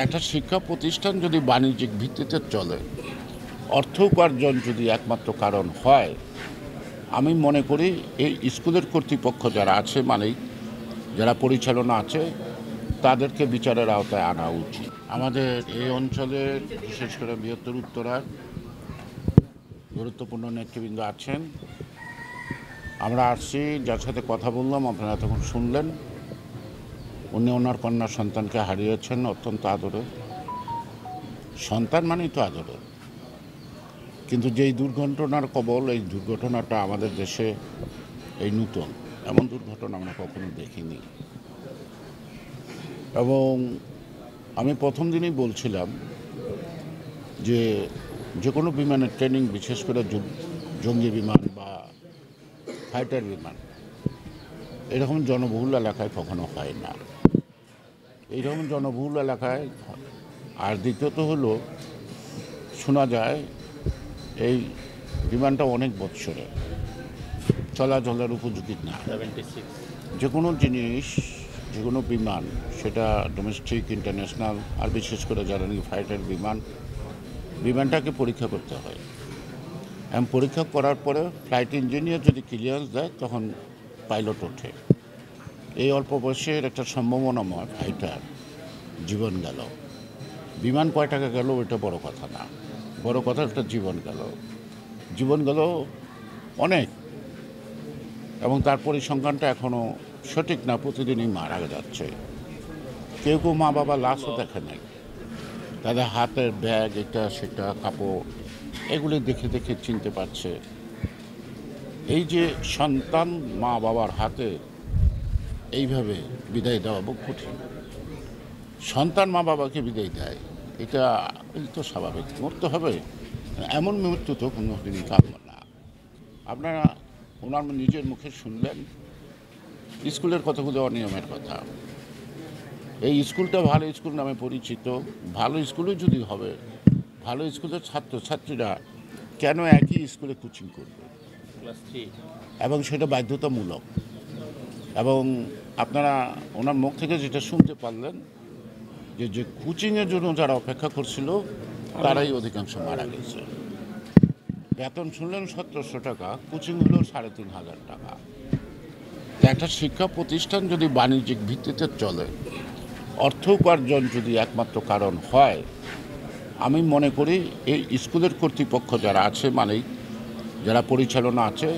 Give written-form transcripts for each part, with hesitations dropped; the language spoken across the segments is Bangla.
একটা শিক্ষা প্রতিষ্ঠান যদি বাণিজ্যিক ভিত্তিতে চলে, অর্থ উপার্জন যদি একমাত্র কারণ হয়, আমি মনে করি এই স্কুলের কর্তৃপক্ষ যারা আছে, মালিক যারা পরিচালনা আছে, তাদেরকে বিচারের আওতায় আনা উচিত। আমাদের এই অঞ্চলের বিশেষ করে বৃহত্তর উত্তরার গুরুত্বপূর্ণ নেতৃবৃন্দ আছেন। আমরা আসছি, যার সাথে কথা বললাম আপনারা তখন শুনলেন, উনি ওনার কন্যা সন্তানকে হারিয়েছেন অত্যন্ত আদরে। সন্তান মানেই তো আদরে। কিন্তু যেই দুর্ঘটনার কবল, এই দুর্ঘটনাটা আমাদের দেশে এই নূতন, এমন দুর্ঘটনা আমরা কখনো দেখিনি। এবং আমি প্রথম দিনই বলছিলাম যে কোনো বিমানের ট্রেনিং, বিশেষ করে জঙ্গি বিমান বা ফাইটার বিমান, এরকম জনবহুল এলাকায় কখনো হয় না। এইরকম জনবহুল এলাকায়। আর দ্বিতীয়ত হলো, শোনা যায় এই বিমানটা অনেক বৎসরে চলাচলের উপযোগী না। যে কোনো জিনিস, যে কোনো বিমান, সেটা ডোমেস্টিক, ইন্টারন্যাশনাল, আর বিশেষ করে যারা নাকি ফাইটার বিমানটাকে পরীক্ষা করতে হয়। এবং পরীক্ষা করার পরে ফ্লাইট ইঞ্জিনিয়ার যদি ক্লিয়ারেন্স দেয়, তখন পাইলট ওঠে। এই অল্প বয়সের একটা সম্ভাবনাময় ফাইটার জীবন গেল। বিমান কয় টাকা গেল ওইটা বড় কথা না, বড় কথা একটা জীবন গেল অনেক। এবং তার পরিসংখ্যানটা এখনও সঠিক না, প্রতিদিনই মারা যাচ্ছে। কেউ কেউ মা বাবা লাশও দেখে নাই, তাদের হাতের ব্যাগ, এটা সেটা, কাপড়, এগুলি দেখে দেখে চিনতে পারছে। এই যে সন্তান মা বাবার হাতে এইভাবে বিদায় দেওয়া খুব কঠিন। সন্তান মা বাবাকে বিদায় দেয়, এটা এই তো স্বাভাবিক, মরতে হবে। এমন মৃত্যু তো কোনো দিনই কাম্য না। আপনারা ওনার নিজের মুখে শুনলেন স্কুলের কতগুলো অনিয়মের কথা। এই স্কুলটা ভালো স্কুল নামে পরিচিত। ভালো স্কুলে যদি হবে, ভালো স্কুলের ছাত্রছাত্রীরা কেন একই স্কুলে কোচিং করবে, এবং সেটা বাধ্যতামূলক। এবং আপনারা ওনার মুখ থেকে যেটা শুনতে পারলেন, যে কোচিংয়ের জন্য যারা অপেক্ষা করছিল, তারাই অধিকাংশ মারা গেছে। বেতন শুনলেন 1700 টাকা, কোচিং হলো 3500 টাকা। একটা শিক্ষা প্রতিষ্ঠান যদি বাণিজ্যিক ভিত্তিতে চলে, অর্থ উপার্জন যদি একমাত্র কারণ হয়, আমি মনে করি এই স্কুলের কর্তৃপক্ষ যারা আছে, মালিক যারা পরিচালনা আছে,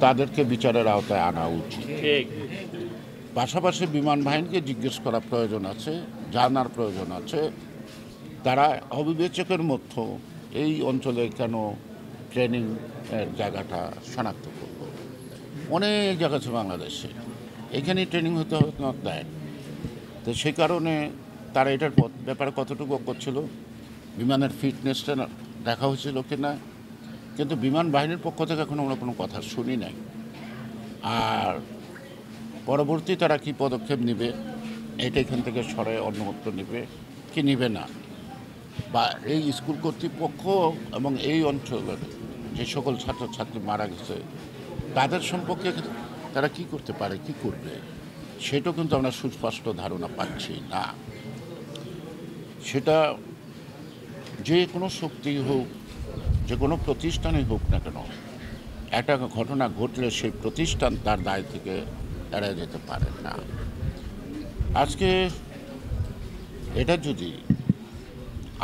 তাদেরকে বিচারের আওতায় আনা উচিত। পাশাপাশি বিমান বাহিনীকে জিজ্ঞেস করা প্রয়োজন আছে, জানার প্রয়োজন আছে, তারা অবিবেচকের মতো এই অঞ্চলে কেন ট্রেনিংয়ের জায়গাটা শনাক্ত করব। অনেক জায়গা আছে বাংলাদেশে, এখানেই ট্রেনিং হতে দেয়। তো সেই কারণে তারা এটার ব্যাপারে কতটুকু করছিল, বিমানের ফিটনেসটা দেখা হয়েছিল কিনা, কিন্তু বিমান বাহিনীর পক্ষ থেকে এখনো আমরা কোনো কথা শুনি নাই। আর পরবর্তী তারা কি পদক্ষেপ নেবে, এটা এখান থেকে সরে অন্যত্র নেবে কি নেবে না, বা এই স্কুল কর্তৃপক্ষ এবং এই অঞ্চলের যে সকল ছাত্রছাত্রী মারা গেছে, তাদের সম্পর্কে তারা কি করতে পারে, কি করবে, সেটাও কিন্তু আমরা সুস্পষ্ট ধারণা পাচ্ছি না। সেটা যে কোনো শক্তি হোক, যে কোনো প্রতিষ্ঠানই হোক না কেন, একটা ঘটনা ঘটলে সেই প্রতিষ্ঠান তার দায় থেকে এড়িয়ে যেতে পারে না।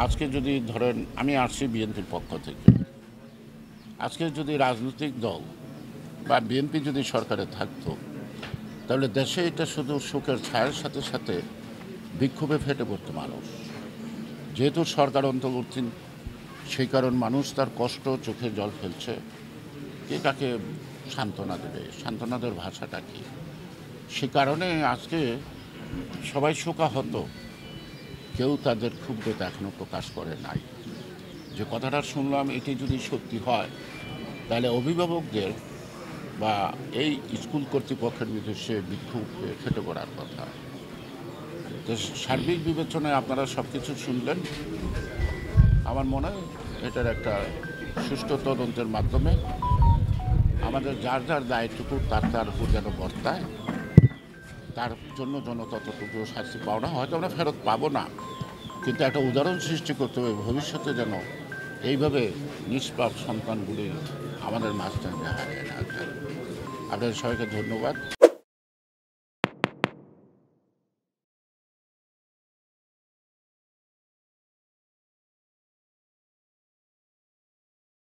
আজকে যদি ধরেন, আমি আসছি বিএনপির পক্ষ থেকে, আজকে যদি রাজনৈতিক দল বা বিএনপি যদি সরকারে থাকতো, তাহলে দেশে এটা শুধু সুখের ছায়ার সাথে সাথে বিক্ষোভে ফেটে পড়তো মানুষ। যেহেতু সরকার অন্তর্বর্তী, সেই কারণ মানুষ তার কষ্ট, চোখে জল ফেলছে। কে কাকে সান্ত্বনা দেবে, সান্ত্বনাদের ভাষাটা কি? সে কারণে আজকে সবাই শোকাহত, কেউ তাদের ক্ষুব্ধতা এখনও প্রকাশ করে নাই। যে কথাটা শুনলাম, এটি যদি সত্যি হয়, তাহলে অভিভাবকদের বা এই স্কুল কর্তৃপক্ষের বিরুদ্ধে বিক্ষোভে ফেটে পড়ার কথা। তো সার্বিক বিবেচনায় আপনারা সব কিছু শুনলেন। আমার মনে হয় এটার একটা সুষ্ঠু তদন্তের মাধ্যমে আমাদের যার যার দায়টুকু তার উপর যেন বর্তায়, তার জন্য ততটুকু শাস্তি পাওয়া না, হয়তো আমরা ফেরত পাবো না, কিন্তু একটা উদাহরণ সৃষ্টি করতে হবে ভবিষ্যতে যেন এইভাবে নিষ্পাপ সন্তানগুলি আমাদের মাঝখানে হারিয়ে না যায়। আপনাদের সবাইকে ধন্যবাদ।